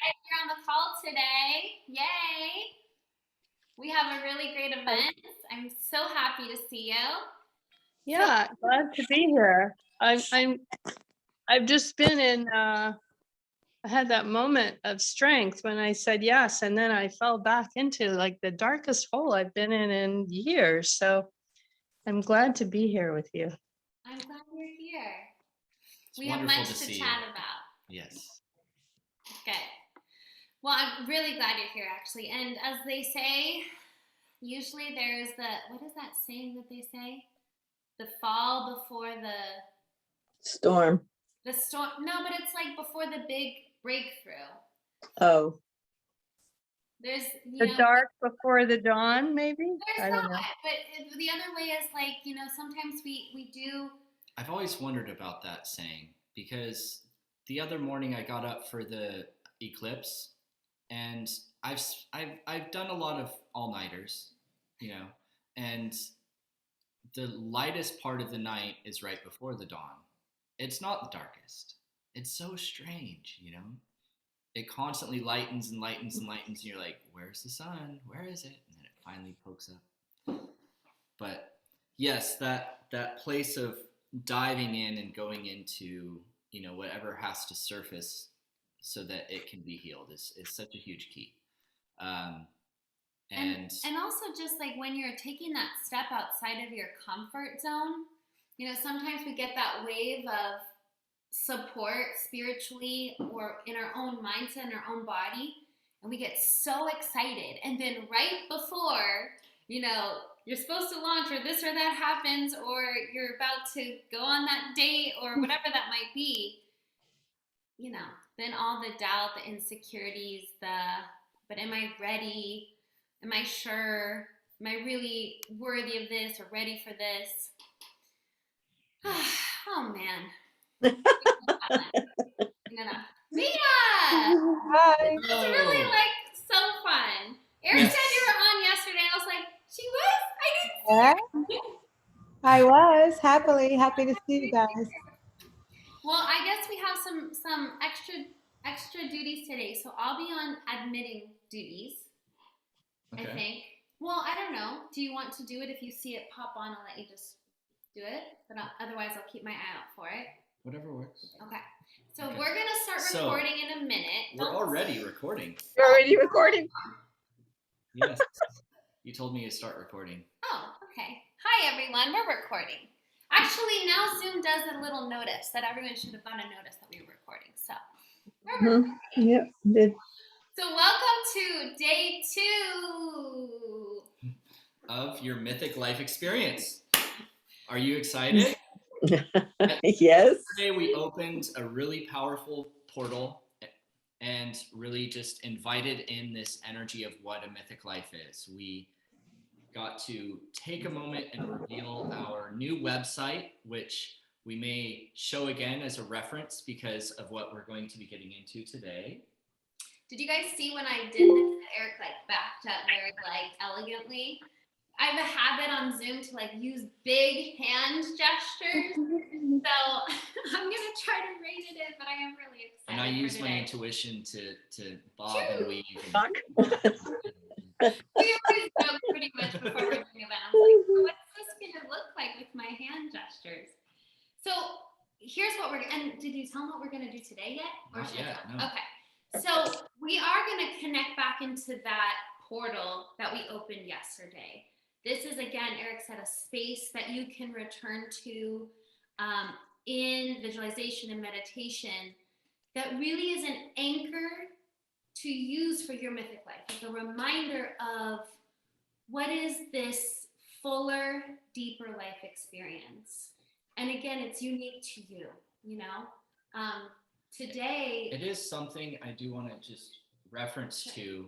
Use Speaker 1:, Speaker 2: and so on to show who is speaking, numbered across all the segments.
Speaker 1: guys here on the call today. Yay! We have a really great event. I'm so happy to see you. So,
Speaker 2: Yeah, glad to be here. I've just been in I had that moment of strength when I said yes, and then I fell back into like the darkest hole I've been in years. So I'm glad to be here with you.
Speaker 1: I'm glad you're here.
Speaker 3: It's
Speaker 1: We have
Speaker 3: wonderful
Speaker 1: much
Speaker 3: to
Speaker 1: to
Speaker 3: see
Speaker 1: chat
Speaker 3: you.
Speaker 1: about.
Speaker 3: Yes.
Speaker 1: Good. Well, I'm really glad you're here, actually. And as they say, usually there's what is that saying that they say? The fall before
Speaker 4: Storm.
Speaker 1: the storm. No, but it's like before the big breakthrough.
Speaker 4: Oh,
Speaker 1: There's,
Speaker 2: The dark before the dawn, maybe?
Speaker 1: there's
Speaker 2: I don't know.
Speaker 1: that. But the other way is like, sometimes we do.
Speaker 3: I've always wondered about that saying because the other morning I got up for the eclipse and I've done a lot of all-nighters, and the lightest part of the night is right before the dawn. It's not the darkest. It's so strange. It constantly lightens and lightens and lightens, and you're like, where's the sun? Where is it? And then it finally pokes up. But yes, that place of diving in and going into, whatever has to surface so that it can be healed is such a huge key. Um,
Speaker 1: And also just like when you're taking that step outside of your comfort zone, sometimes we get that wave of support spiritually or in our own mindset and our own body, and we get so excited, and then right before you're supposed to launch or this or that happens, or you're about to go on that date or whatever that might be, then all the doubt, the insecurities, but am I ready, am I sure, am I really worthy of this or ready for this? Oh man. Mia!
Speaker 4: hi.
Speaker 1: This was really so fun. Eric said you were on yesterday, and I was like, she was? I didn't see her.
Speaker 5: I was happy to see you guys.
Speaker 1: Well, I guess we have some extra duties today, so I'll be on admitting duties.
Speaker 3: Okay.
Speaker 1: I think. Well, I don't know. Do you want to do it? If you see it pop on, I'll let you just do it. But otherwise, I'll keep my eye out for it.
Speaker 3: Whatever works.
Speaker 1: Okay. So we're gonna start recording in a minute.
Speaker 3: We're already recording.
Speaker 2: You're already recording?
Speaker 3: Yes. You told me to start recording.
Speaker 1: Oh, okay. Hi, everyone. We're recording. Actually, now Zoom does a little notice that everyone should have gotten a notice that we were recording. So we're recording.
Speaker 4: Yep, did.
Speaker 1: So welcome to day 2
Speaker 3: of your Mythic Life Experience. Are you excited?
Speaker 4: Yes.
Speaker 3: Today we opened a really powerful portal and really just invited in this energy of what a mythic life is. We got to take a moment and reveal our new website, which we may show again as a reference because of what we're going to be getting into today.
Speaker 1: Did you guys see when I did this, Eric backed up very elegantly? I have a habit on Zoom to use big hand gestures, so I'm gonna try to rein it in, but I am really excited.
Speaker 3: And I use my intuition to bob and weave.
Speaker 1: We always joke pretty much before we're doing that. I'm like, what's this gonna look like with my hand gestures? So here's what and did you tell them what we're gonna do today yet?
Speaker 3: Not yet, no.
Speaker 1: Okay. So we are gonna connect back into that portal that we opened yesterday. This is, again, Eric said, a space that you can return to in visualization and meditation that really is an anchor to use for your mythic life, like a reminder of what is this fuller, deeper life experience. And again, it's unique to you, Today...
Speaker 3: It is something I do want to just reference to,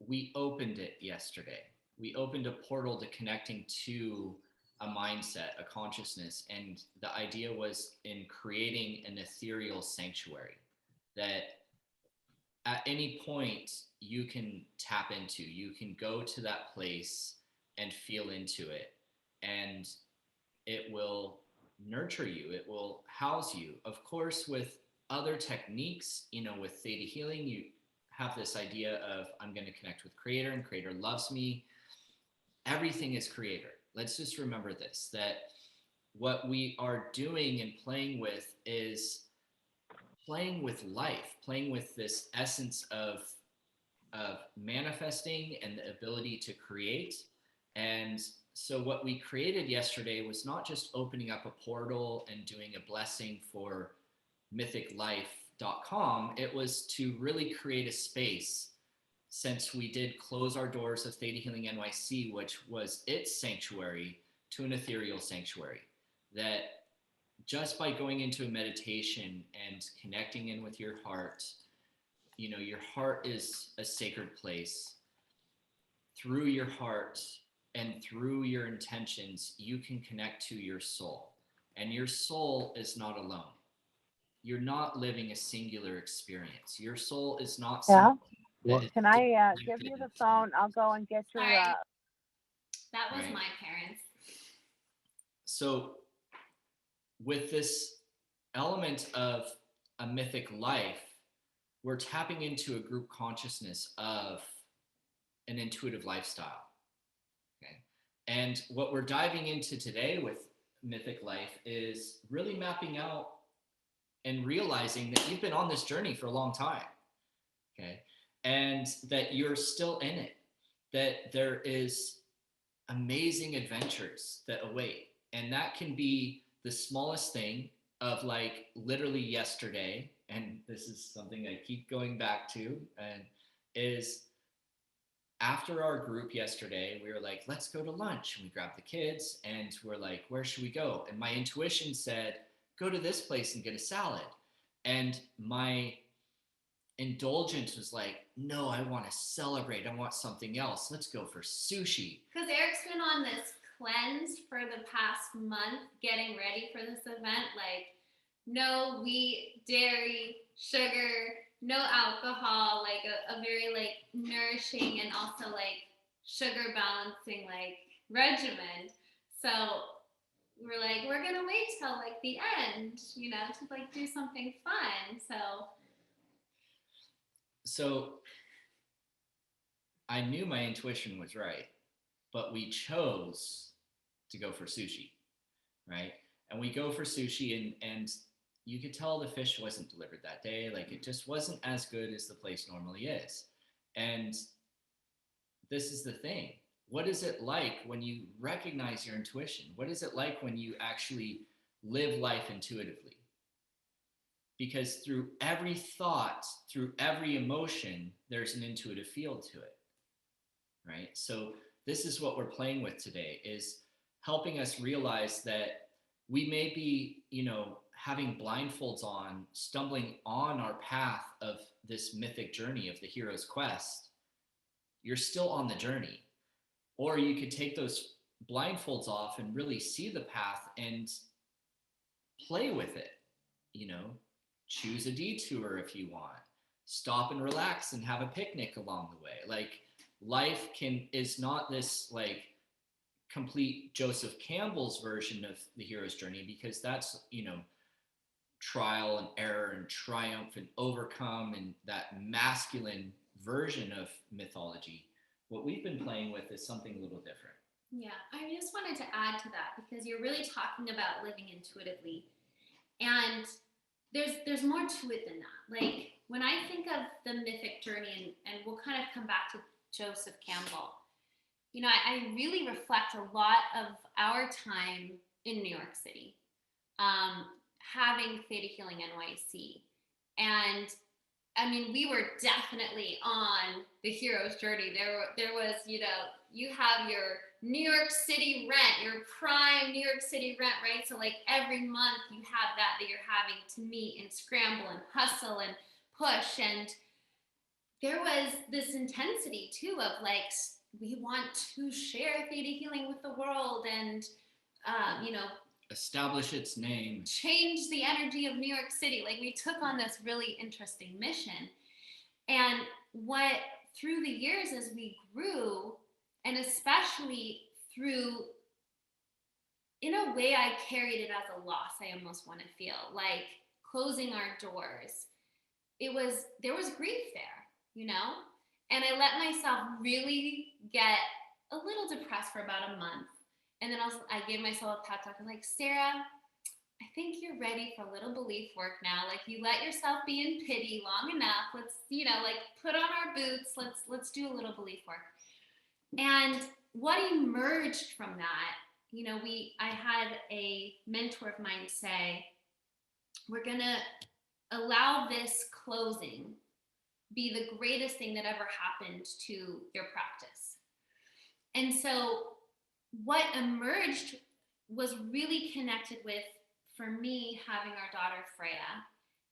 Speaker 3: we opened it yesterday. We opened a portal to connecting to a mindset, a consciousness, and the idea was in creating an ethereal sanctuary that at any point you can tap into. You can go to that place and feel into it, and it will nurture you. It will house you, of course, with other techniques, with theta healing, you have this idea of I'm going to connect with creator and creator loves me. Everything is creator. Let's just remember this, that what we are doing and playing with is playing with life, playing with this essence of manifesting and the ability to create. And so what we created yesterday was not just opening up a portal and doing a blessing for mythiclife.com. It was to really create a space, since we did close our doors of Theta Healing NYC, which was its sanctuary, to an ethereal sanctuary. That just by going into a meditation and connecting in with your heart, your heart is a sacred place. Through your heart and through your intentions, you can connect to your soul. And your soul is not alone. You're not living a singular experience. Your soul is not
Speaker 5: Yeah.
Speaker 3: something that is
Speaker 6: Can I give
Speaker 3: disconnected
Speaker 6: you the
Speaker 3: in
Speaker 6: phone?
Speaker 3: time.
Speaker 6: I'll go and get your.
Speaker 1: Sorry. That was
Speaker 3: Right.
Speaker 1: my parents.
Speaker 3: So with this element of a mythic life, we're tapping into a group consciousness of an intuitive lifestyle. Okay. And what we're diving into today with Mythic Life is really mapping out and realizing that you've been on this journey for a long time. Okay. And that you're still in it, that there is amazing adventures that await. And that can be the smallest thing of like literally yesterday. And this is something I keep going back to, and is after our group yesterday, we were like, let's go to lunch. And we grabbed the kids and we're like, where should we go? And my intuition said, go to this place and get a salad. And my indulgence was like, no, I want to celebrate. I want something else. Let's go for sushi.
Speaker 1: Because Eric's been on this cleanse for the past month, getting ready for this event. Like, no wheat, dairy, sugar, no alcohol. Like a very like nourishing and also like sugar balancing like regimen. So we're like, we're gonna wait till like the end, to like do something fun.
Speaker 3: So I knew my intuition was right, but we chose to go for sushi, right? And we go for sushi, and you could tell the fish wasn't delivered that day. Like it just wasn't as good as the place normally is. And this is the thing. What is it like when you recognize your intuition? What is it like when you actually live life intuitively? Because through every thought, through every emotion, there's an intuitive field to it, right? So this is what we're playing with today, is helping us realize that we may be, having blindfolds on, stumbling on our path of this mythic journey of the hero's quest. You're still on the journey. Or you could take those blindfolds off and really see the path and play with it, choose a detour if you want, stop and relax and have a picnic along the way. Like life is not this like complete Joseph Campbell's version of the hero's journey, because that's, trial and error and triumph and overcome and that masculine version of mythology. What we've been playing with is something a little different.
Speaker 1: Yeah, I just wanted to add to that, because you're really talking about living intuitively, and there's more to it than that. Like when I think of the mythic journey, and we'll kind of come back to Joseph Campbell, I really reflect a lot of our time in New York City, having Theta Healing NYC. And I mean, we were definitely on the hero's journey. There was, you have your New York City rent, your prime New York City rent, right? So like every month you have that you're having to meet and scramble and hustle and push. And there was this intensity too of like, we want to share Theta Healing with the world and,
Speaker 3: establish its name,
Speaker 1: change the energy of New York City. Like we took on this really interesting mission. And what through the years as we grew, and especially through, in a way I carried it as a loss, I almost want to feel like closing our doors, there was grief there, you know? And I let myself really get a little depressed for about a month. And then I gave myself a pep talk. I'm like, Sarah, I think you're ready for a little belief work now. Like, you let yourself be in pity long enough. Let's, like, put on our boots. Let's do a little belief work. And what emerged from that, I had a mentor of mine say, we're gonna allow this closing be the greatest thing that ever happened to your practice. And so what emerged was really connected with, for me, having our daughter Freya,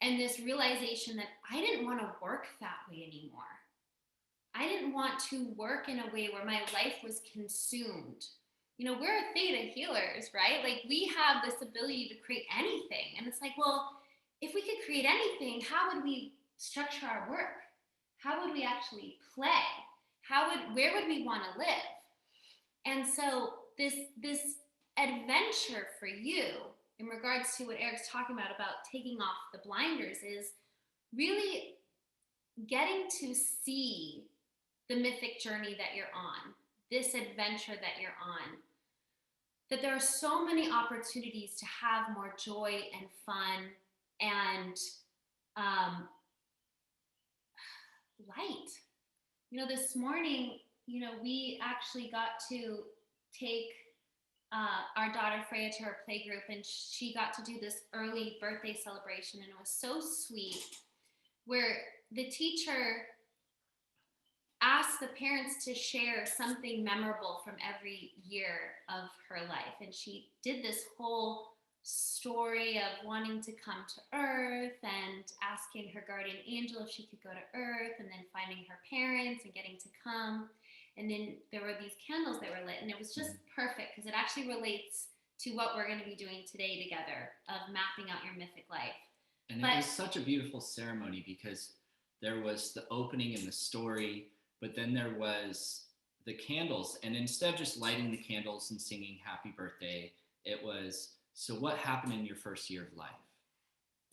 Speaker 1: and this realization that I didn't want to work that way anymore. I didn't want to work in a way where my life was consumed. We're theta healers, right? Like, we have this ability to create anything. And it's like, well, if we could create anything, how would we structure our work? How would we actually play? Where would we want to live? And so this adventure for you, in regards to what Eric's talking about taking off the blinders, is really getting to see the mythic journey that you're on, this adventure that you're on, that there are so many opportunities to have more joy and fun and light. This morning, we actually got to take our daughter Freya to her playgroup, and she got to do this early birthday celebration, and it was so sweet, where the teacher asked the parents to share something memorable from every year of her life. And she did this whole story of wanting to come to Earth and asking her guardian angel if she could go to Earth, and then finding her parents and getting to come. And then there were these candles that were lit, and it was just perfect because it actually relates to what we're going to be doing today together, of mapping out your mythic life.
Speaker 3: And it was such a beautiful ceremony because there was the opening and the story, but then there was the candles. And instead of just lighting the candles and singing happy birthday, it was, so what happened in your first year of life?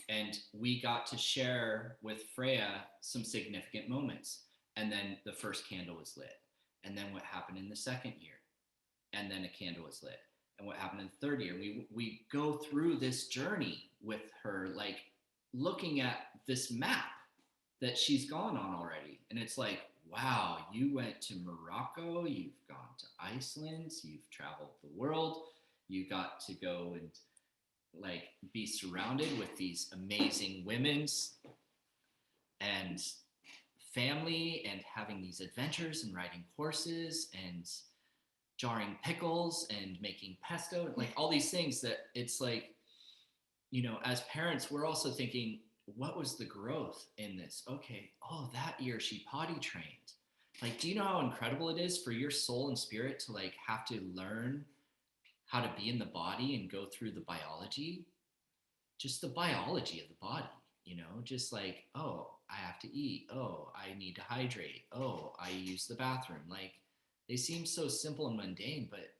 Speaker 3: And we got to share with Freya some significant moments. And then the first candle was lit. And then what happened in the second year? And then a candle was lit. And what happened in the third year? We go through this journey with her, like looking at this map that she's gone on already. And it's like, wow, you went to Morocco, you've gone to Iceland, you've traveled the world, you got to go and like be surrounded with these amazing women's and family, and having these adventures and riding horses and jarring pickles and making pesto, like all these things that it's like, as parents, we're also thinking, what was the growth in this? Okay, that year she potty trained. Like, do you know how incredible it is for your soul and spirit to like have to learn how to be in the body and go through the biology, just the biology of the body, just like, I have to eat. I need to hydrate. I use the bathroom. Like, they seem so simple and mundane, but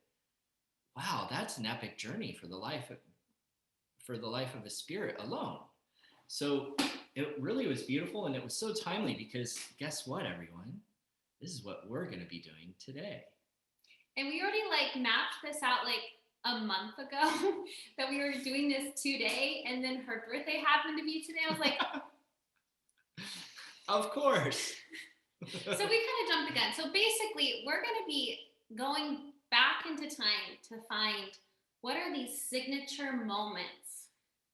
Speaker 3: wow, that's an epic journey for the life of a spirit alone. So it really was beautiful, and it was so timely because guess what, everyone? This is what we're going to be doing today.
Speaker 1: And we already like mapped this out like a month ago that we were doing this today, and then her birthday happened to be today. I was like,
Speaker 3: of course.
Speaker 1: So we kind of jumped the gun. So basically, we're going to be going back into time to find what are these signature moments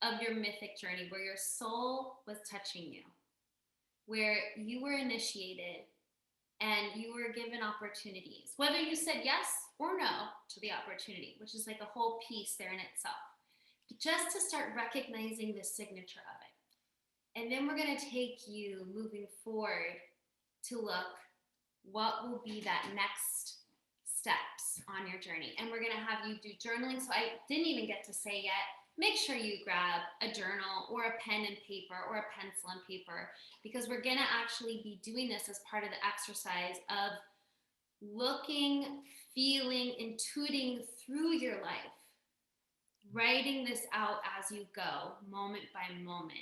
Speaker 1: of your mythic journey where your soul was touching you, where you were initiated and you were given opportunities, whether you said yes or no to the opportunity, which is like a whole piece there in itself, but just to start recognizing the signature of it. And then we're going to take you moving forward to look what will be that next steps on your journey. And we're going to have you do journaling. So I didn't even get to say yet, make sure you grab a journal or a pen and paper or a pencil and paper, because we're going to actually be doing this as part of the exercise of looking, feeling, intuiting through your life. writing this out as you go, moment by moment.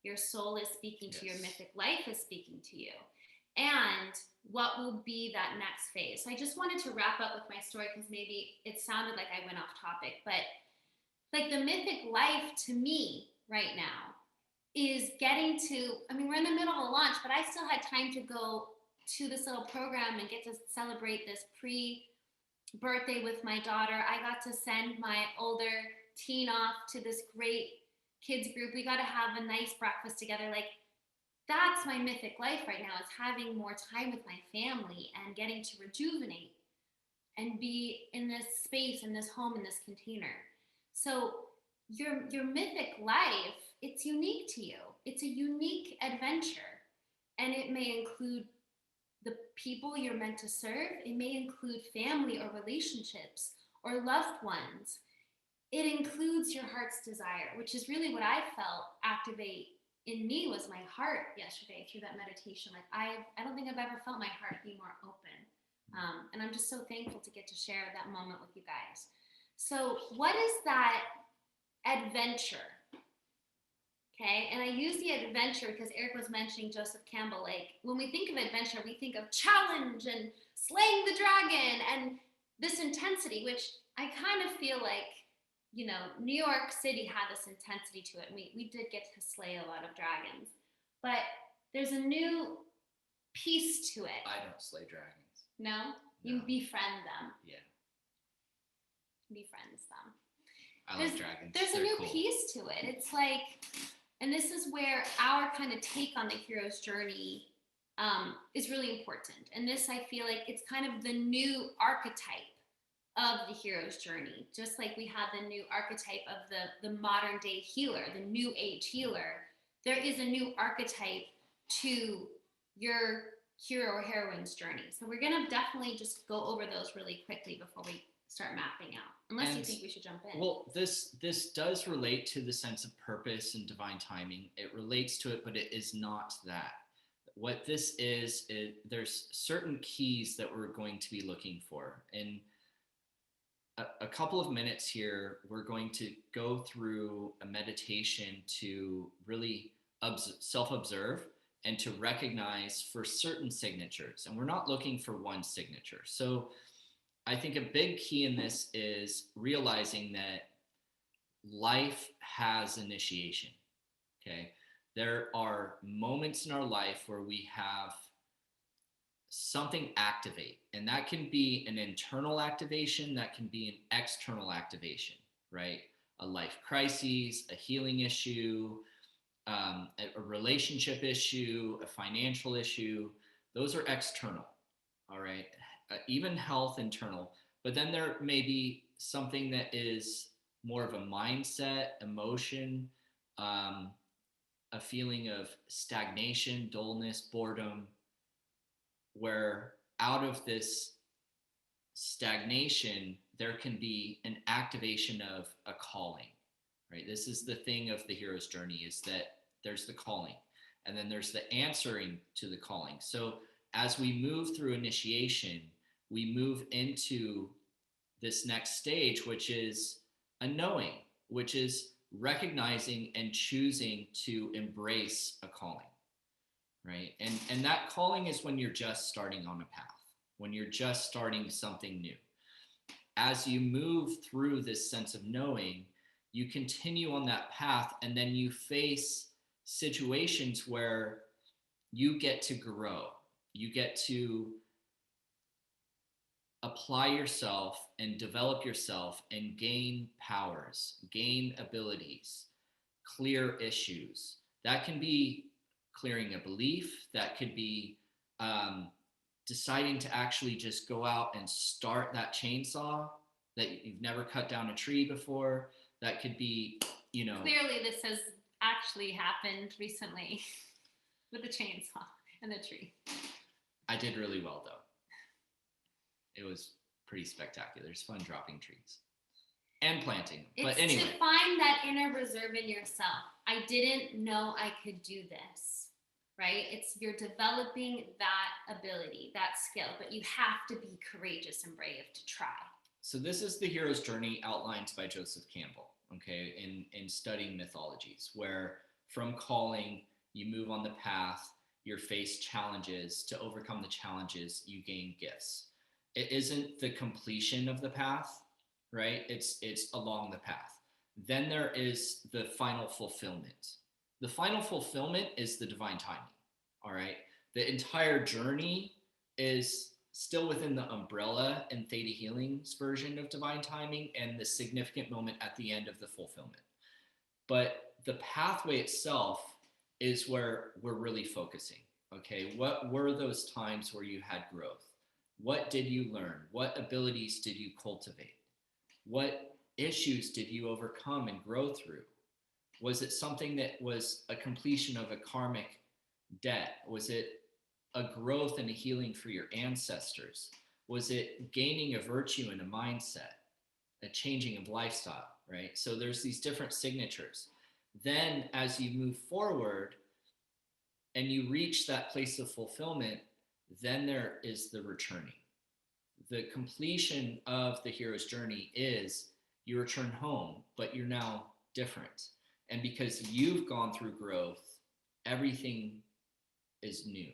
Speaker 1: Your soul is speaking to your mythic life is speaking to you. And what will be that next phase? So I just wanted to wrap up with my story because maybe it sounded like I went off topic, but like the mythic life to me right now is getting to, I mean, we're in the middle of a launch, but I still had time to go to this little program and get to celebrate this birthday with my daughter. I got to send my older teen off to this great kids group. We got to have a nice breakfast together. Like, that's my mythic life right now, is having more time with my family and getting to rejuvenate and be in this space, in this home, in this container. So your mythic life, it's unique to you. It's a unique adventure. And it may include the people you're meant to serve. It may include family or relationships or loved ones. It includes your heart's desire, which is really what I felt activate in me, was my heart yesterday through that meditation. Like I don't think I've ever felt my heart be more open. And I'm just so thankful to get to share that moment with you guys. So what is that adventure? Okay, and I use the adventure because Eric was mentioning Joseph Campbell. Like, when we think of adventure, we think of challenge and slaying the dragon and this intensity, which I kind of feel like, you know, New York City had this intensity to it. We did get to slay a lot of dragons, but there's a new piece to it.
Speaker 3: I don't slay dragons.
Speaker 1: No? You befriend them.
Speaker 3: Yeah.
Speaker 1: Befriends them.
Speaker 3: I like dragons.
Speaker 1: There's a new piece to it. It's like, and this is where our kind of take on the hero's journey is really important. And this, I feel like, it's kind of the new archetype of the hero's journey. Just like we have the new archetype of the modern day healer, the new age healer, there is a new archetype to your hero or heroine's journey. So we're gonna definitely just go over those really quickly before we start mapping out. Unless you think we should jump in.
Speaker 3: Well, this does relate to the sense of purpose and divine timing. It relates to it, but it is not that. What this is there's certain keys that we're going to be looking for. In a couple of minutes here, we're going to go through a meditation to really self-observe and to recognize for certain signatures. And we're not looking for one signature. So I think a big key in this is realizing that life has initiation, okay? There are moments in our life where we have something activate, and that can be an internal activation, that can be an external activation, right? A life crisis, a healing issue, a relationship issue, a financial issue. Those are external, all right? Even health internal, but then there may be something that is more of a mindset, emotion, a feeling of stagnation, dullness, boredom, where out of this stagnation, there can be an activation of a calling, right? This is the thing of the hero's journey, is that there's the calling, and then there's the answering to the calling. So as we move through initiation, we move into this next stage, which is a knowing, which is recognizing and choosing to embrace a calling, right? And that calling is when you're just starting on a path, when you're just starting something new. As you move through this sense of knowing, you continue on that path, and then you face situations where you get to grow. You get to apply yourself and develop yourself and gain powers, gain abilities, clear issues. That can be clearing a belief. That could be deciding to actually just go out and start that chainsaw that you've never cut down a tree before. That could be, you know.
Speaker 1: Clearly, this has actually happened recently with the chainsaw and the tree.
Speaker 3: I did really well, though. It was pretty spectacular. It's fun dropping trees and planting. But anyway,
Speaker 1: to find that inner reserve in yourself. I didn't know I could do this, right? You're developing that ability, that skill, but you have to be courageous and brave to try.
Speaker 3: So this is the hero's journey outlined by Joseph Campbell. okay, in studying mythologies, where from calling, you move on the path, you face challenges. To overcome the challenges, you gain gifts. It isn't the completion of the path, right? It's along the path. Then there is the final fulfillment. The final fulfillment is the divine timing, all right? The entire journey is still within the umbrella and Theta Healing's version of divine timing and the significant moment at the end of the fulfillment. But the pathway itself is where we're really focusing. Okay, what were those times where you had growth? What did you learn? What abilities did you cultivate? What issues did you overcome and grow through? Was it something that was a completion of a karmic debt? Was it a growth and a healing for your ancestors? Was it gaining a virtue and a mindset, a changing of lifestyle, right? So there's these different signatures. Then as you move forward and you reach that place of fulfillment, then there is the returning. The completion of the hero's journey is you return home, but you're now different. And because you've gone through growth, everything is new.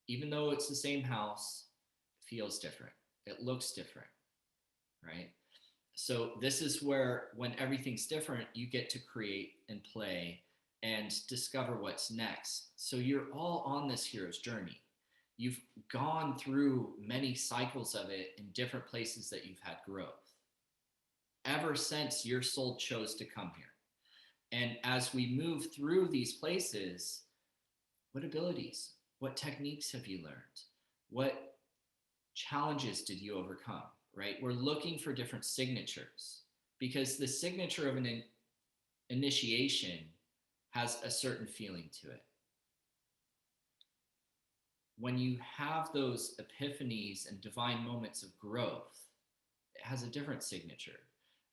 Speaker 3: Even though it's the same house, it feels different. It looks different, right? So this is where, when everything's different, you get to create and play and discover what's next. So you're all on this hero's journey. You've gone through many cycles of it in different places that you've had growth ever since your soul chose to come here. And as we move through these places, what abilities, what techniques have you learned? What challenges did you overcome, right? We're looking for different signatures, because the signature of an initiation has a certain feeling to it. When you have those epiphanies and divine moments of growth, it has a different signature.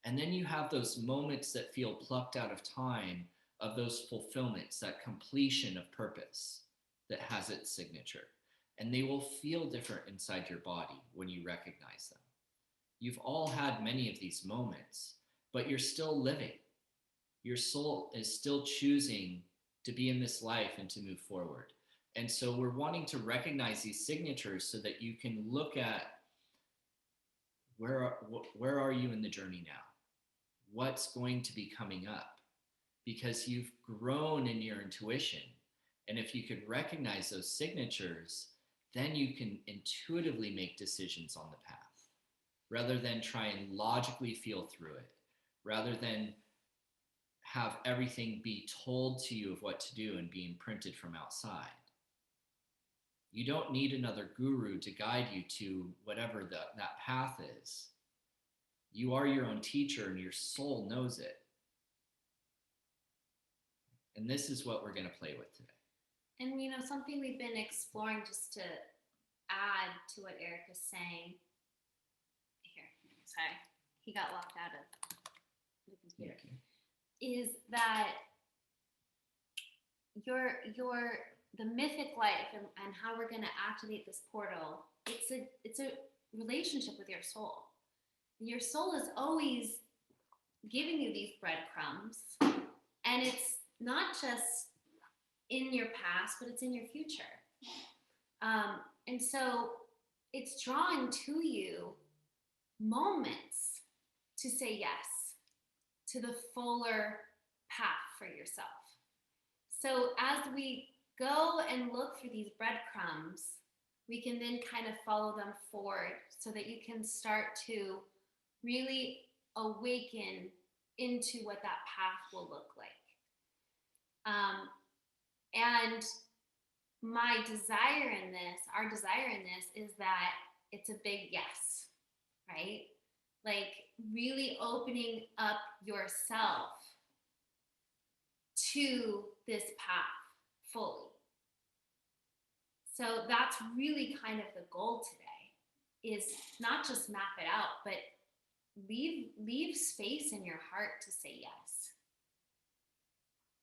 Speaker 3: And then you have those moments that feel plucked out of time, of those fulfillments, that completion of purpose that has its signature. And they will feel different inside your body when you recognize them. You've all had many of these moments, but you're still living. Your soul is still choosing to be in this life and to move forward. And so we're wanting to recognize these signatures so that you can look at where are you in the journey now? What's going to be coming up? Because you've grown in your intuition. And if you could recognize those signatures, then you can intuitively make decisions on the path, rather than try and logically feel through it, rather than have everything be told to you of what to do and be imprinted from outside. You don't need another guru to guide you to whatever that path is. You are your own teacher, and your soul knows it. And this is what we're going to play with today.
Speaker 1: And something we've been exploring, just to add to what Eric is saying. Here, sorry, he got locked out of the computer.
Speaker 3: Okay.
Speaker 1: Is that the mythic life and how we're going to activate this portal? It's a relationship with your soul. Your soul is always giving you these breadcrumbs, and it's not just in your past, but it's in your future. And so it's drawing to you moments to say yes to the fuller path for yourself. So as we go and look for these breadcrumbs, we can then kind of follow them forward so that you can start to really awaken into what that path will look like. And my desire in this, our desire in this, is that it's a big yes, right? Like really opening up yourself to this path fully. So that's really kind of the goal today, is not just map it out, but leave space in your heart to say yes.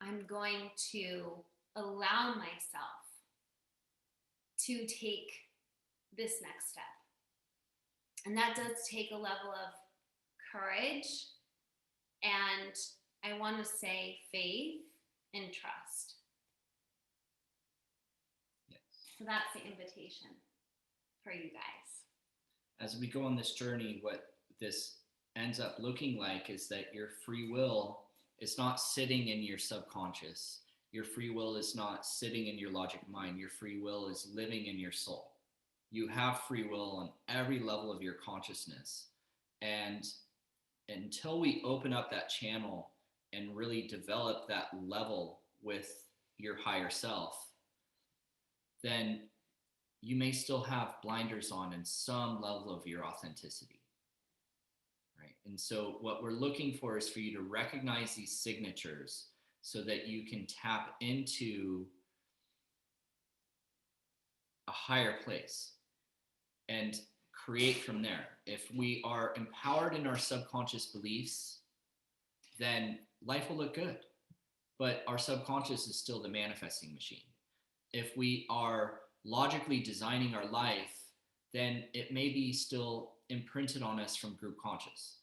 Speaker 1: I'm going to allow myself to take this next step. And that does take a level of courage And I want to say faith and trust.
Speaker 3: Yes.
Speaker 1: So that's the invitation for you guys.
Speaker 3: As we go on this journey, what this ends up looking like is that your free will is not sitting in your subconscious. Your free will is not sitting in your logic mind. Your free will is living in your soul. You have free will on every level of your consciousness. And until we open up that channel and really develop that level with your higher self, then you may still have blinders on in some level of your authenticity. Right? And so what we're looking for is for you to recognize these signatures so that you can tap into a higher place and create from there. If we are empowered in our subconscious beliefs, then life will look good. But our subconscious is still the manifesting machine. If we are logically designing our life, then it may be still imprinted on us from group conscious.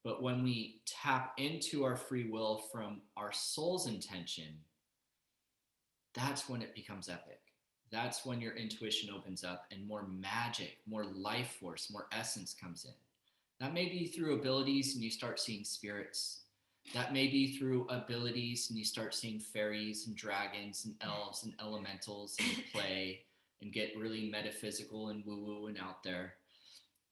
Speaker 3: But when we tap into our free will from our soul's intention, that's when it becomes epic. That's when your intuition opens up and more magic, more life force, more essence comes in. That may be through abilities and you start seeing spirits. That may be through abilities and you start seeing fairies and dragons and elves and elementals and play and get really metaphysical and woo-woo and out there.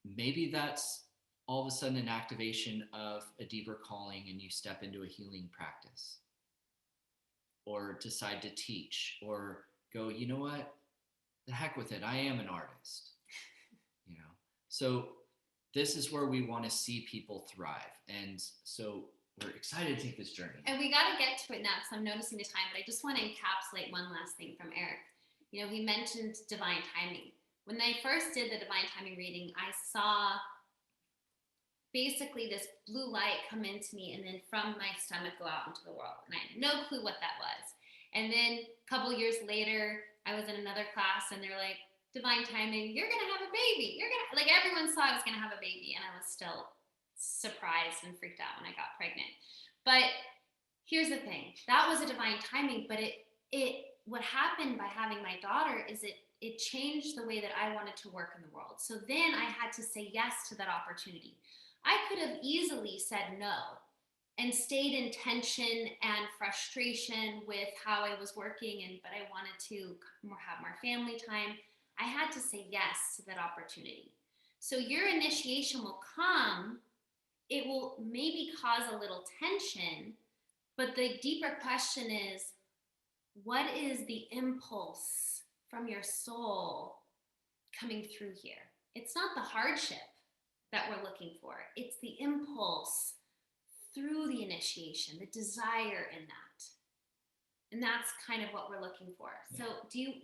Speaker 3: Maybe that's all of a sudden an activation of a deeper calling and you step into a healing practice or decide to teach or go, you know what, the heck with it, I am an artist. You know, so this is where we want to see people thrive. And so we're excited to take this journey.
Speaker 1: And we got to get to it now because I'm noticing the time, but I just want to encapsulate one last thing from Eric. You know, he mentioned divine timing. When I first did the divine timing reading, I saw basically this blue light come into me and then from my stomach go out into the world. And I had no clue what that was. And then a couple years later, I was in another class and they're like, divine timing, you're going to have a baby. You're going to, like, everyone saw I was going to have a baby. And I was still surprised and freaked out when I got pregnant. But here's the thing, that was a divine timing, but what happened by having my daughter is it changed the way that I wanted to work in the world. So then I had to say yes to that opportunity. I could have easily said no and stayed in tension and frustration with how I was working, but I wanted to have more family time. I had to say yes to that opportunity. So your initiation will come. It will maybe cause a little tension, but the deeper question is, what is the impulse from your soul coming through here? It's not the hardship that we're looking for. It's the impulse through the initiation, the desire in that. And that's kind of what we're looking for. Yeah. So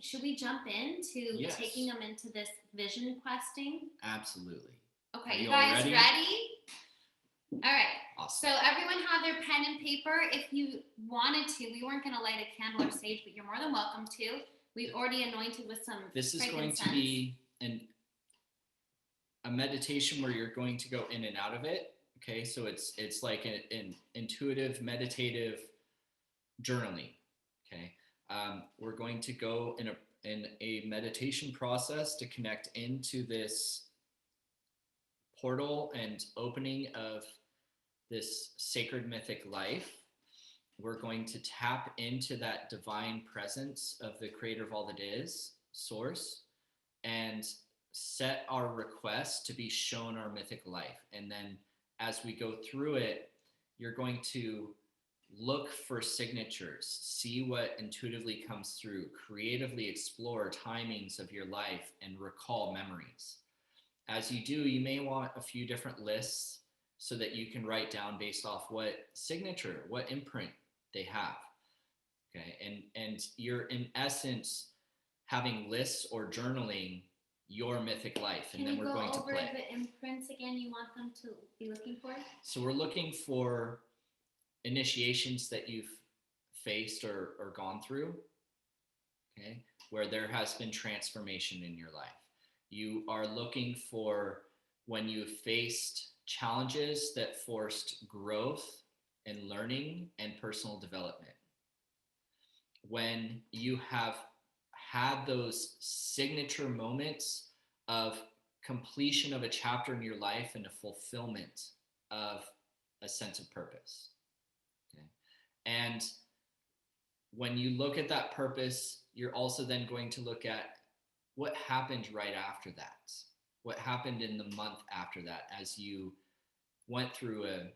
Speaker 1: should we jump into taking them into this vision questing?
Speaker 3: Absolutely.
Speaker 1: Okay, you guys ready? All right.
Speaker 3: Awesome.
Speaker 1: So everyone have their pen and paper. If you wanted to, we weren't going to light a candle or sage, but you're more than welcome to. We've already anointed with some
Speaker 3: This is going to be a meditation where you're going to go in and out of it. Okay, so it's like an intuitive, meditative journaling. Okay, we're going to go in a meditation process to connect into this portal and opening of this sacred mythic life. We're going to tap into that divine presence of the creator of all that is, source, and set our request to be shown our mythic life. And then as we go through it, you're going to look for signatures, see what intuitively comes through, creatively explore timings of your life, and recall memories. As you do, you may want a few different lists so that you can write down based off what signature, what imprint they have. Okay, and you're in essence having lists or journaling your mythic life, and then we're going to play.
Speaker 1: Can you go over the imprints again you want them to be looking for?
Speaker 3: So we're looking for initiations that you've faced or gone through, okay, where there has been transformation in your life. You are looking for when you faced challenges that forced growth in learning and personal development. When you have had those signature moments of completion of a chapter in your life and a fulfillment of a sense of purpose. Okay. And when you look at that purpose, you're also then going to look at what happened right after that. What happened in the month after that as you went through a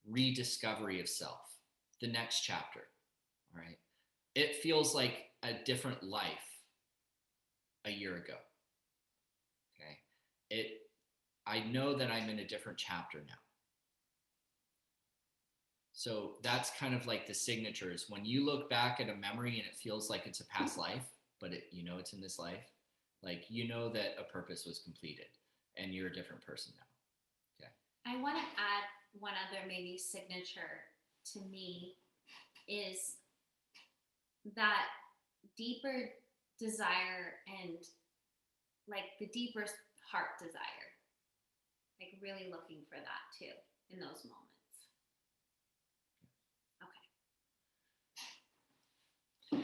Speaker 3: rediscovery of self, the next chapter. All right. It feels like a different life a year ago. Okay. I know that I'm in a different chapter now. So that's kind of like the signatures. When you look back at a memory and it feels like it's a past life, but it's in this life, like you know that a purpose was completed and you're a different person now. Okay.
Speaker 1: I want to add one other maybe signature to me is that deeper desire and like the deeper heart desire. Like really looking for that too in those moments. Okay.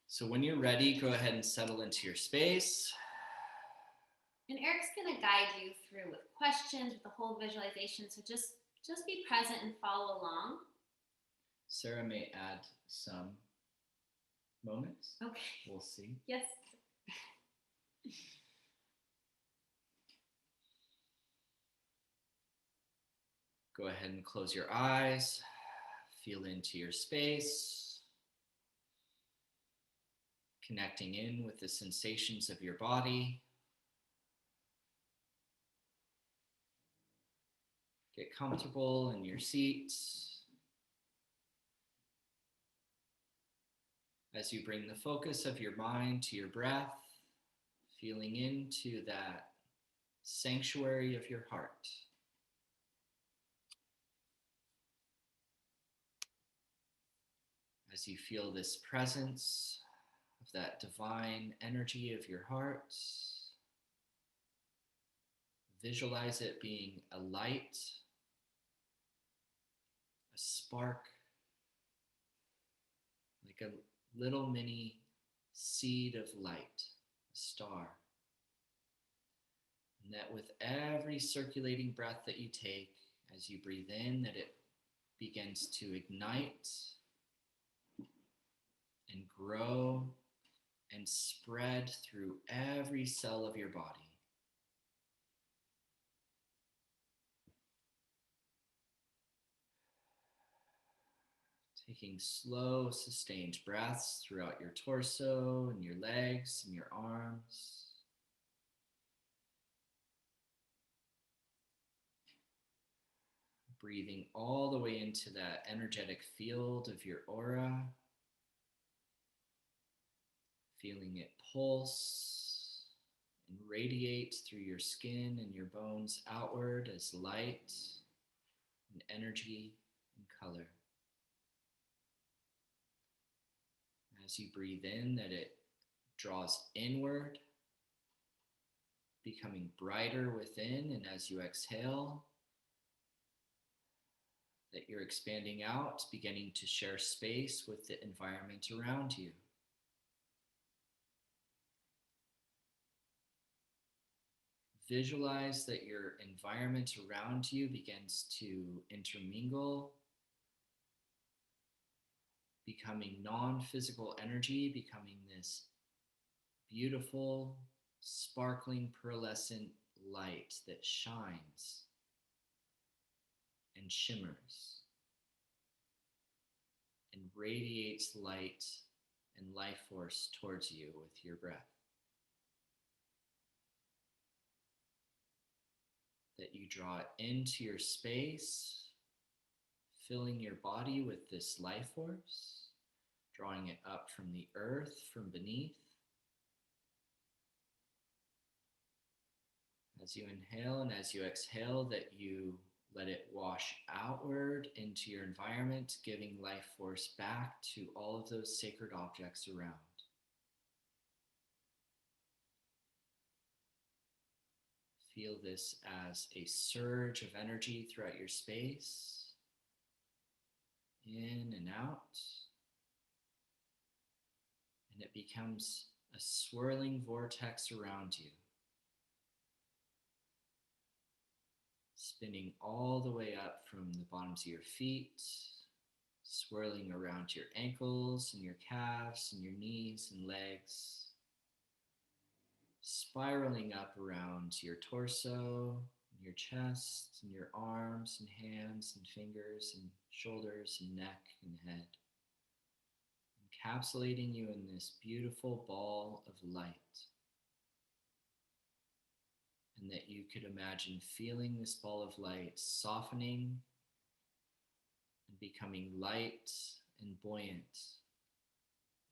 Speaker 3: So when you're ready, go ahead and settle into your space.
Speaker 1: And Eric's going to guide you through with questions, with the whole visualization. So just be present and follow along.
Speaker 3: Sarah may add some moments.
Speaker 1: Okay.
Speaker 3: We'll see.
Speaker 1: Yes.
Speaker 3: Go ahead and close your eyes. Feel into your space. Connecting in with the sensations of your body. Get comfortable in your seat. As you bring the focus of your mind to your breath, feeling into that sanctuary of your heart. As you feel this presence of that divine energy of your heart, visualize it being a light, a spark, like a little mini seed of light, a star. And that with every circulating breath that you take, as you breathe in, that it begins to ignite and grow and spread through every cell of your body. Taking slow, sustained breaths throughout your torso and your legs and your arms. Breathing all the way into that energetic field of your aura. Feeling it pulse and radiate through your skin and your bones outward as light and energy and color. As you breathe in, that it draws inward, becoming brighter within, and as you exhale, that you're expanding out, beginning to share space with the environment around you. Visualize that your environment around you begins to intermingle, becoming non-physical energy, becoming this beautiful, sparkling, pearlescent light that shines and shimmers and radiates light and life force towards you with your breath. That you draw into your space, filling your body with this life force, drawing it up from the earth, from beneath. As you inhale and as you exhale, that you let it wash outward into your environment, giving life force back to all of those sacred objects around. Feel this as a surge of energy throughout your space, in and out. And it becomes a swirling vortex around you, spinning all the way up from the bottoms of your feet, swirling around your ankles and your calves and your knees and legs, spiraling up around your torso, your chest, and your arms and hands and fingers and shoulders and neck and head, encapsulating you in this beautiful ball of light. And that you could imagine feeling this ball of light softening and becoming light and buoyant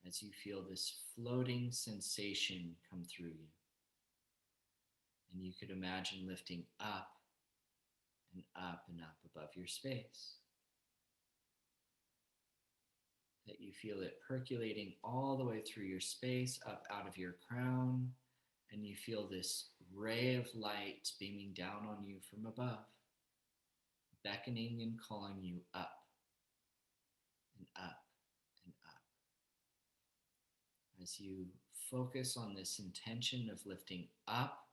Speaker 3: as you feel this floating sensation come through you. And you could imagine lifting up and up and up above your space. That you feel it percolating all the way through your space, up out of your crown, and you feel this ray of light beaming down on you from above, beckoning and calling you up and up and up. As you focus on this intention of lifting up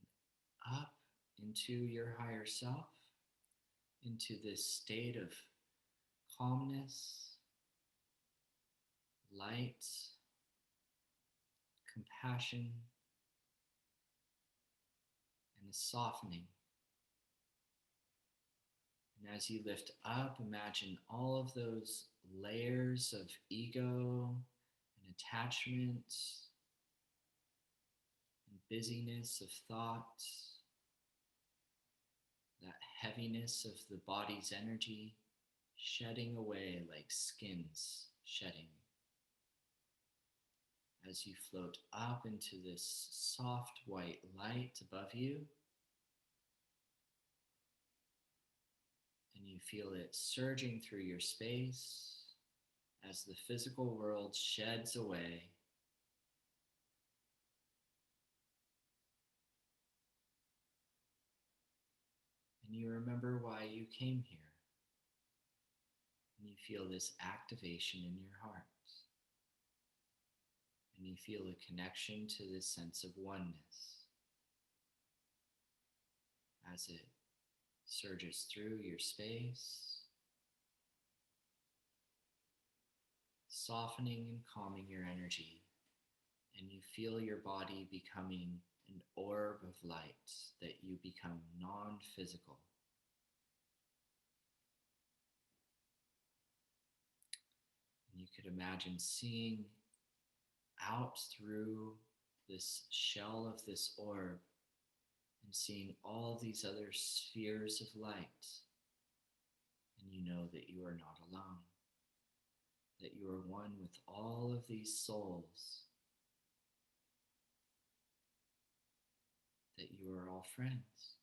Speaker 3: and up into your higher self, into this state of calmness, light, compassion, and a softening. And as you lift up, imagine all of those layers of ego and attachment and busyness of thought, that heaviness of the body's energy shedding away like skins shedding. As you float up into this soft white light above you, and you feel it surging through your space as the physical world sheds away. And you remember why you came here. And you feel this activation in your heart. And you feel a connection to this sense of oneness as it surges through your space, softening and calming your energy. And you feel your body becoming an orb of light, that you become non-physical. And you could imagine seeing out through this shell of this orb and seeing all these other spheres of light. And you know that you are not alone, that you are one with all of these souls, that you are all friends.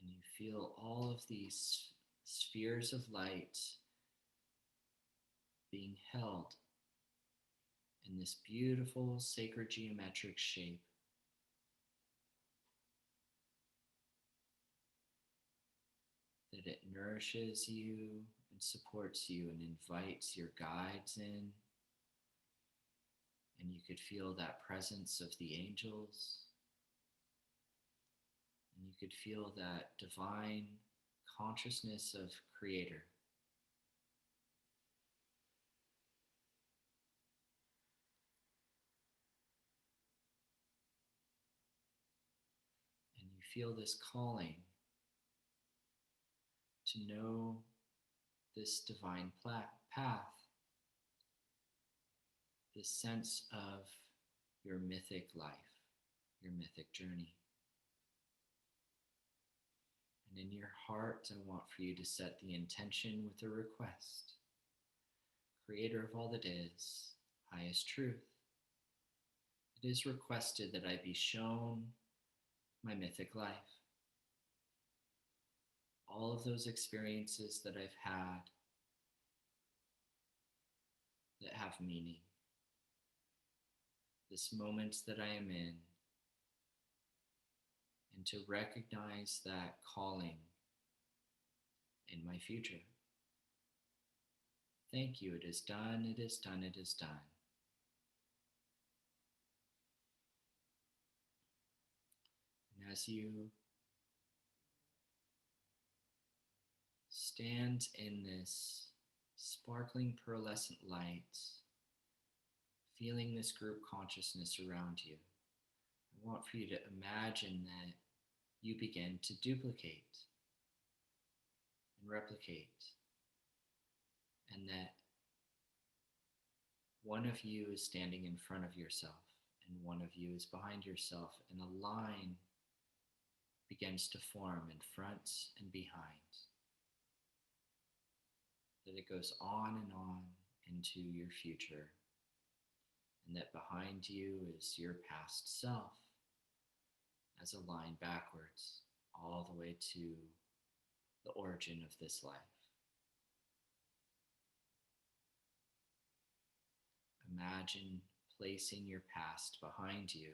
Speaker 3: And you feel all of these spheres of light being held in this beautiful sacred geometric shape. That it nourishes you and supports you and invites your guides in. And you could feel that presence of the angels. And you could feel that divine consciousness of Creator. And you feel this calling to know this divine path, this sense of your mythic life, your mythic journey. And in your heart, I want for you to set the intention with a request. Creator of all that is, highest truth, it is requested that I be shown my mythic life. All of those experiences that I've had that have meaning. This moment that I am in, and to recognize that calling in my future. Thank you. It is done. It is done. It is done. And as you stand in this sparkling pearlescent light, feeling this group consciousness around you, I want for you to imagine that you begin to duplicate and replicate, and that one of you is standing in front of yourself and one of you is behind yourself, and a line begins to form in front and behind. That it goes on and on into your future, and that behind you is your past self as a line backwards all the way to the origin of this life. Imagine placing your past behind you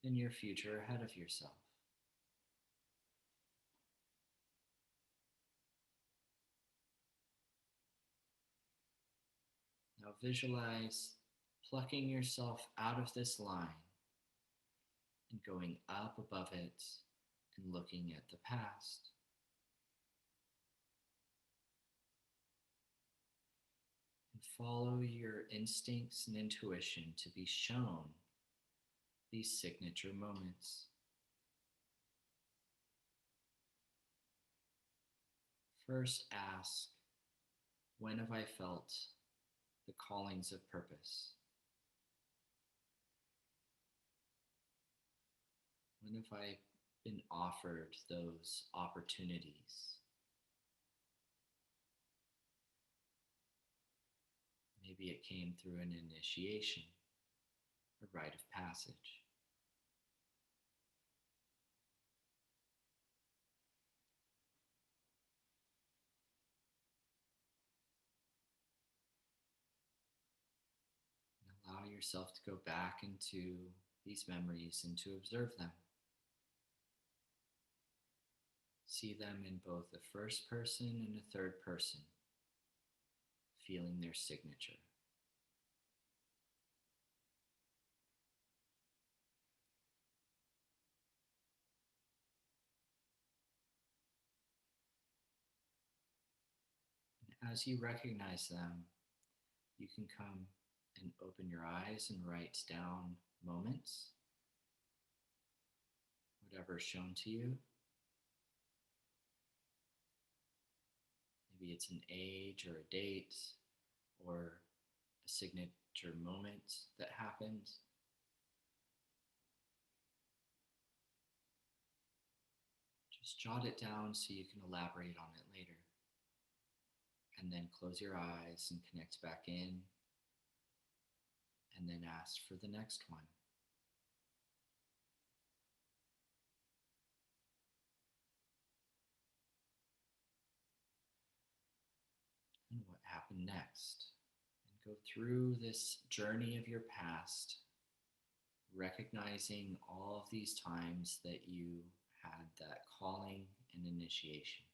Speaker 3: and your future ahead of yourself. Now visualize plucking yourself out of this line and going up above it and looking at the past. And follow your instincts and intuition to be shown these signature moments. First ask, when have I felt the callings of purpose? When have I been offered those opportunities? Maybe it came through an initiation, a rite of passage. And allow yourself to go back into these memories and to observe them. See them in both the first person and the third person, feeling their signature. And as you recognize them, you can come and open your eyes and write down moments, whatever's shown to you. Maybe it's an age or a date or a signature moment that happened. Just jot it down so you can elaborate on it later. And then close your eyes and connect back in, and then ask for the next one. And what happened next? And go through this journey of your past, recognizing all of these times that you had that calling and initiation.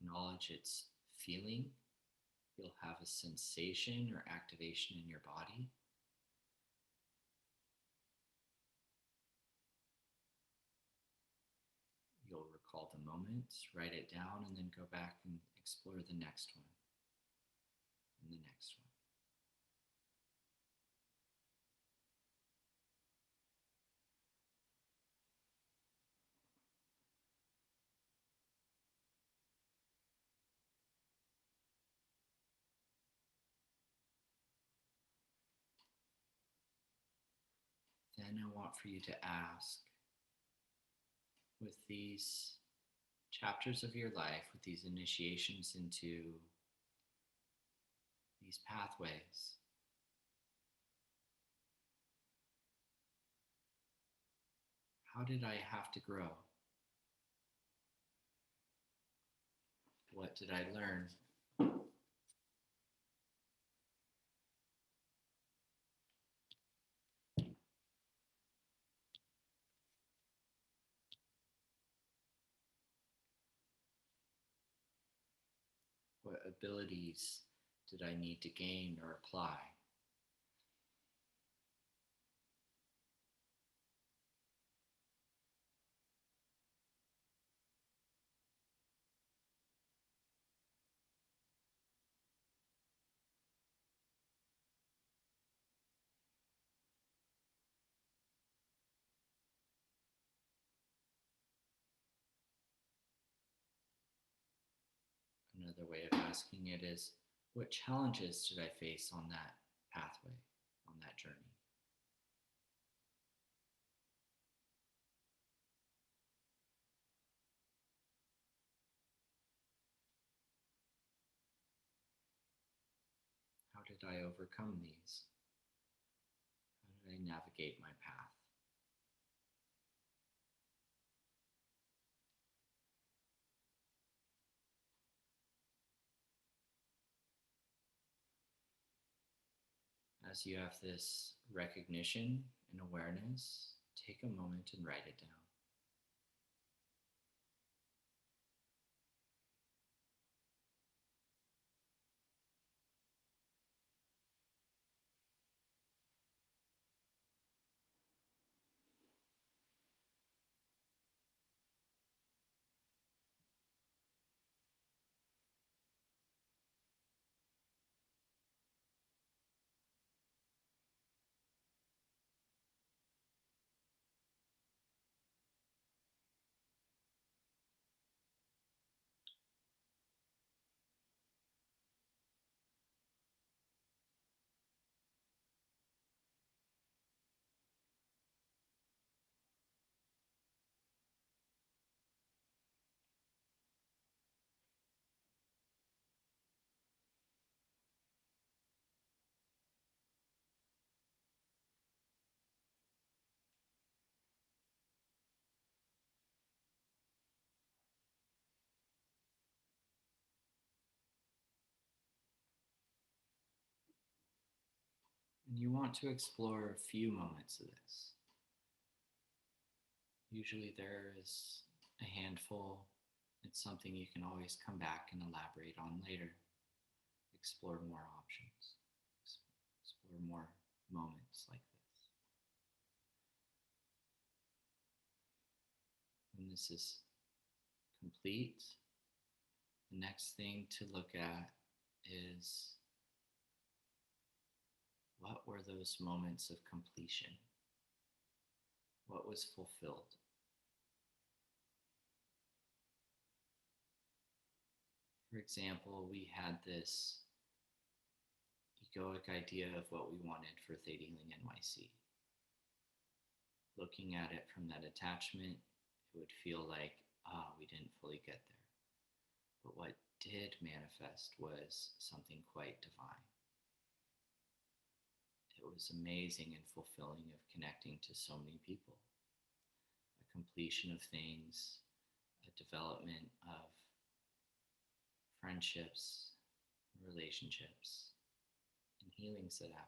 Speaker 3: Acknowledge its feeling. You'll have a sensation or activation in your body. You'll recall the moment, write it down, and then go back and explore the next one and the next one. Then I want for you to ask, with these chapters of your life, with these initiations into these pathways. How did I have to grow? What did I learn? What abilities did I need to gain or apply? Another way of asking it is, what challenges did I face on that pathway, on that journey? How did I overcome these? How did I navigate my path? As you have this recognition and awareness, take a moment and write it down. And you want to explore a few moments of this. Usually there is a handful. It's something you can always come back and elaborate on later. Explore more options. Explore more moments like this. When this is complete, the next thing to look at is, what were those moments of completion? What was fulfilled? For example, we had this egoic idea of what we wanted for Theta Healing NYC. Looking at it from that attachment, it would feel like, we didn't fully get there. But what did manifest was something quite divine. It was amazing and fulfilling of connecting to so many people. A completion of things, a development of friendships, relationships, and healings that happened.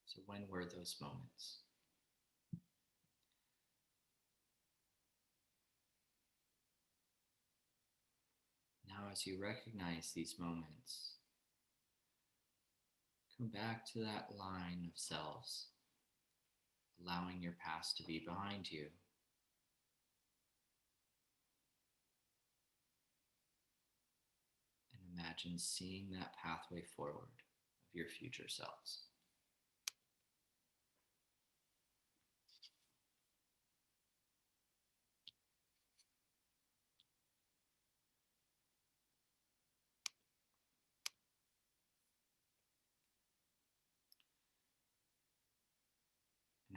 Speaker 3: So when were those moments? Now, as you recognize these moments, come back to that line of selves, allowing your past to be behind you. And imagine seeing that pathway forward of your future selves.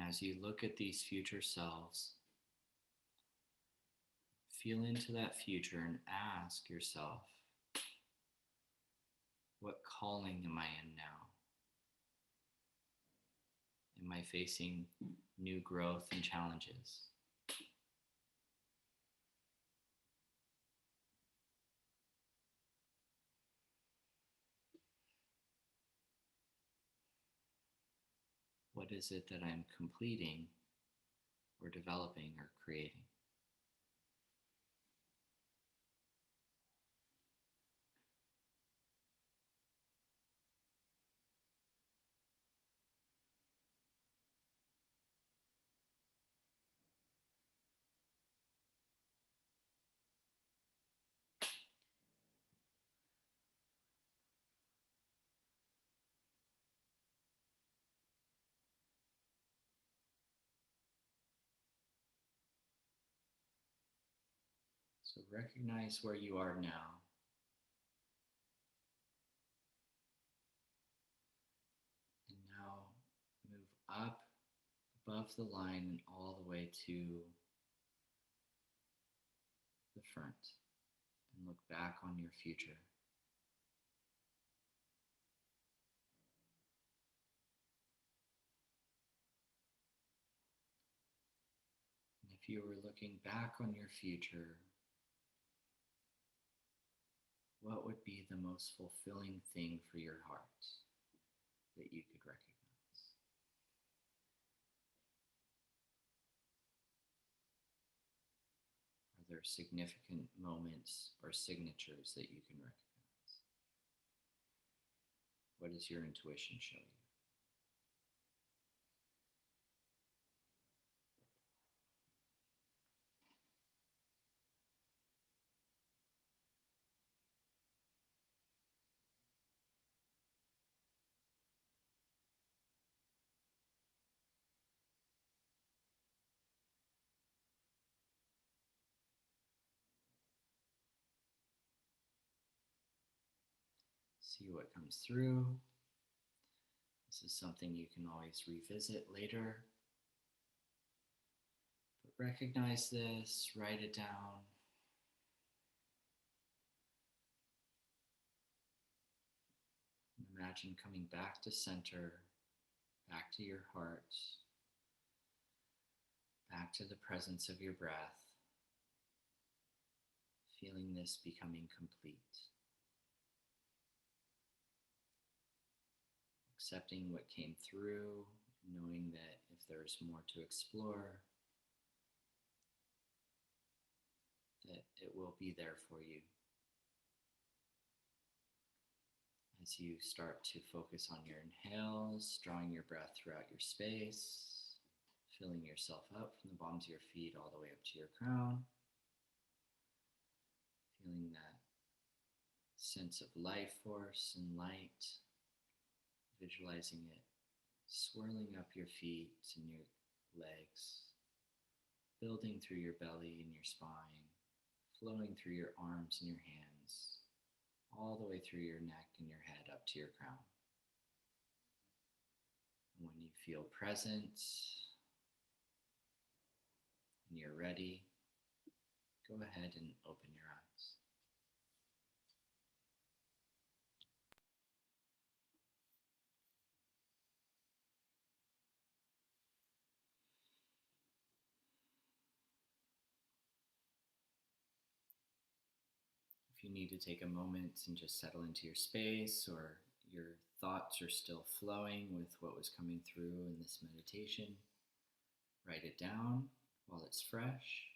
Speaker 3: As you look at these future selves, feel into that future and ask yourself, what calling am I in now? Am I facing new growth and challenges? What is it that I'm completing or developing or creating? So recognize where you are now. And now move up above the line and all the way to the front. And look back on your future. And if you were looking back on your future, what would be the most fulfilling thing for your heart that you could recognize? Are there significant moments or signatures that you can recognize? What does your intuition show you? See what comes through. This is something you can always revisit later. But recognize this, write it down. And imagine coming back to center, back to your heart, back to the presence of your breath, feeling this becoming complete. Accepting what came through, knowing that if there's more to explore, that it will be there for you. As you start to focus on your inhales, drawing your breath throughout your space, filling yourself up from the bottoms of your feet all the way up to your crown, feeling that sense of life force and light, visualizing it swirling up your feet and your legs, building through your belly and your spine, flowing through your arms and your hands, all the way through your neck and your head up to your crown. And when you feel present and you're ready, go ahead and open your eyes. If you need to take a moment and just settle into your space, or your thoughts are still flowing with what was coming through in this meditation, write it down while it's fresh.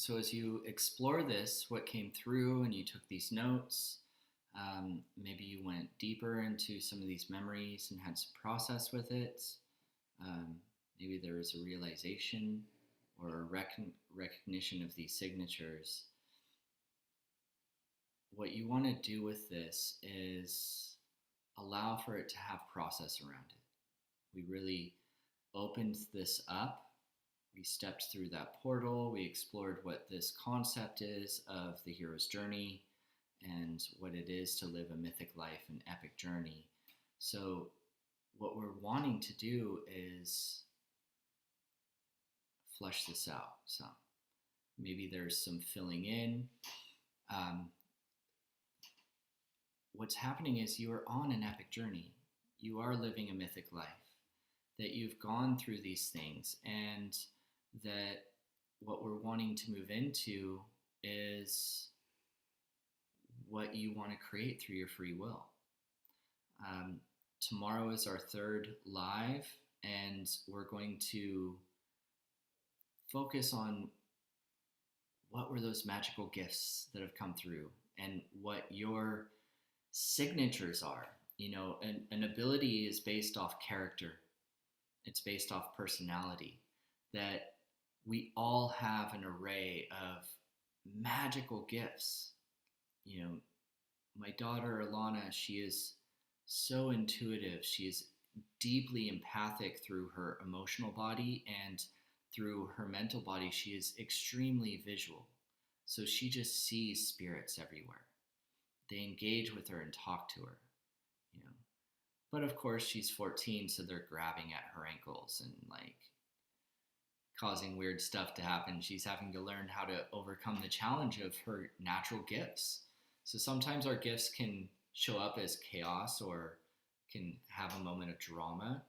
Speaker 3: So as you explore this, what came through and you took these notes, maybe you went deeper into some of these memories and had some process with it. Maybe there was a realization or a recognition of these signatures. What you want to do with this is allow for it to have process around it. We really opened this up. We stepped through that portal. We explored what this concept is of the hero's journey and what it is to live a mythic life, an epic journey. So what we're wanting to do is flesh this out some. Maybe there's some filling in. What's happening is you are on an epic journey. You are living a mythic life, that you've gone through these things, and that what we're wanting to move into is what you want to create through your free will. Tomorrow is our third live, and we're going to focus on what were those magical gifts that have come through and what your signatures are. You know, an ability is based off character. It's based off personality. That we all have an array of magical gifts. You know, my daughter Alana, she is so intuitive. She is deeply empathic through her emotional body, and through her mental body, she is extremely visual. So she just sees spirits everywhere. They engage with her and talk to her, you know. But of course, she's 14, so they're grabbing at her ankles and like causing weird stuff to happen. She's having to learn how to overcome the challenge of her natural gifts. So sometimes our gifts can show up as chaos or can have a moment of drama,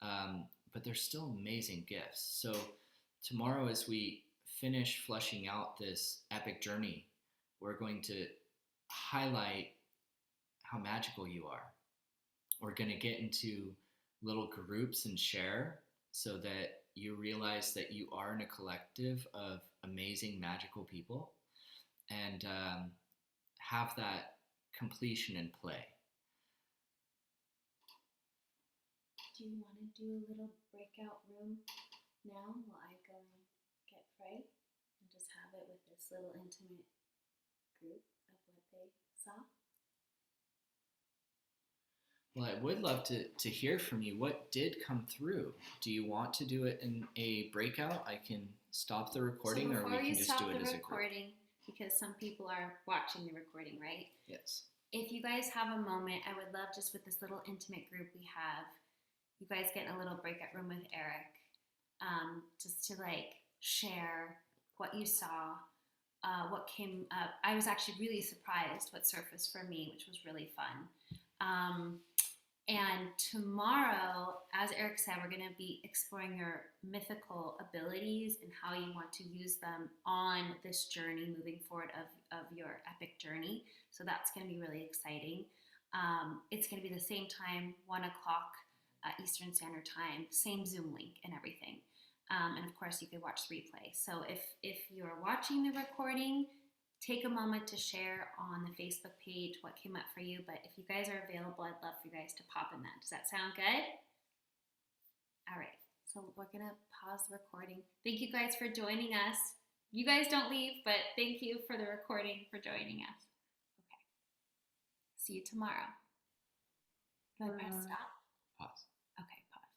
Speaker 3: but they're still amazing gifts. So tomorrow, as we finish fleshing out this epic journey, we're going to highlight how magical you are. We're going to get into little groups and share so that you realize that you are in a collective of amazing, magical people, and have that completion and play.
Speaker 1: Do you want to do a little breakout room now while I go and get Frey and just have it with this little intimate group of what they saw?
Speaker 3: Well, I would love to hear from you. What did come through? Do you want to do it in a breakout? I can stop the recording, or we can just do it as a group.
Speaker 1: Recording, because some people are watching the recording, right?
Speaker 3: Yes.
Speaker 1: If you guys have a moment, I would love, just with this little intimate group we have, you guys get in a little breakout room with Eric, just to like share what you saw, what came up. I was actually really surprised what surfaced for me, which was really fun. And tomorrow, as Eric said, we're going to be exploring your mythical abilities and how you want to use them on this journey moving forward of your epic journey. So that's going to be really exciting. It's going to be the same time, 1 o'clock Eastern Standard Time, same Zoom link and everything. And of course, you can watch the replay. So if you're watching the recording, take a moment to share on the Facebook page what came up for you. But if you guys are available, I'd love for you guys to pop in that. Does that sound good? All right. So we're going to pause the recording. Thank you guys for joining us. You guys don't leave, but thank you for the recording for joining us. Okay. See you tomorrow. Can I press stop?
Speaker 3: Pause.